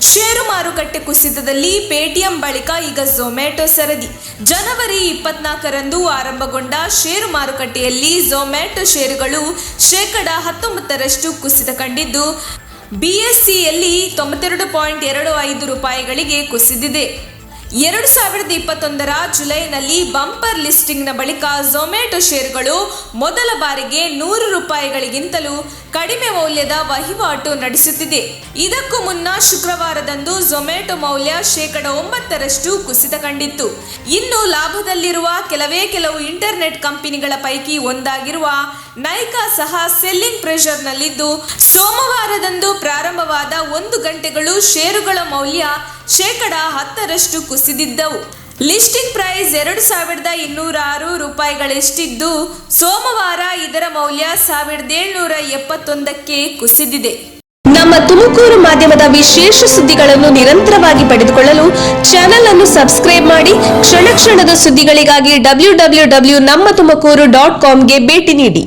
ಷೇರು ಮಾರುಕಟ್ಟೆ ಕುಸಿತದಲ್ಲಿ ಪೇಟಿಎಂ ಬಳಿಕ ಈಗ ಝೊಮ್ಯಾಟೊ ಸರದಿ. ಜನವರಿ 24ರಂದು ಆರಂಭಗೊಂಡ ಷೇರು ಮಾರುಕಟ್ಟೆಯಲ್ಲಿ ಝೊಮ್ಯಾಟೊ ಷೇರುಗಳು 19% ಕುಸಿತ ಕಂಡಿದ್ದು, ಬಿಎಸ್ಸಿಯಲ್ಲಿ 92.25 ರೂಪಾಯಿಗಳಿಗೆ ಕುಸಿದಿದೆ. 2021ರ ಜುಲೈನಲ್ಲಿ ಬಂಪರ್ ಲಿಸ್ಟಿಂಗ್ನ ಬಳಿಕ ಝೊಮ್ಯಾಟೊ ಷೇರುಗಳು ಮೊದಲ ಬಾರಿಗೆ 100 ರೂಪಾಯಿಗಳಿಗಿಂತಲೂ ಕಡಿಮೆ ಮೌಲ್ಯದ ವಹಿವಾಟು ನಡೆಸುತ್ತಿದೆ. ಇದಕ್ಕೂ ಮುನ್ನ ಶುಕ್ರವಾರದಂದು ಝೊಮ್ಯಾಟೊ ಮೌಲ್ಯ 9% ಕುಸಿತ ಕಂಡಿತ್ತು. ಇನ್ನು ಲಾಭದಲ್ಲಿರುವ ಕೆಲವು ಇಂಟರ್ನೆಟ್ ಕಂಪನಿಗಳ ಪೈಕಿ ಒಂದಾಗಿರುವ ನೈಕಾ ಸಹ ಸೆಲ್ಲಿಂಗ್ ಪ್ರೆಷರ್ನಲ್ಲಿದ್ದು, ಸೋಮವಾರದಂದು ಪ್ರಾರಂಭವಾದ 1 ಗಂಟೆಗಳು ಷೇರುಗಳ ಮೌಲ್ಯ 10% ಕುಸಿದಿದ್ದವು. ಲಿಸ್ಟಿಂಗ್ ಪ್ರೈಸ್ 2206 ರೂಪಾಯಿಗಳಷ್ಟಿದ್ದು, ಸೋಮವಾರ ಇದರ ಮೌಲ್ಯ 1771ಕ್ಕೆ ಕುಸಿದಿದೆ. ನಮ್ಮ ತುಮಕೂರು ಮಾಧ್ಯಮದ ವಿಶೇಷ ಸುದ್ದಿಗಳನ್ನು ನಿರಂತರವಾಗಿ ಪಡೆದುಕೊಳ್ಳಲು ಚಾನೆಲ್ ಅನ್ನು ಸಬ್ಸ್ಕ್ರೈಬ್ ಮಾಡಿ. ಕ್ಷಣ ಕ್ಷಣದ ಸುದ್ದಿಗಳಿಗಾಗಿ www.nammathumakuru.com ಗೆ ಭೇಟಿ ನೀಡಿ.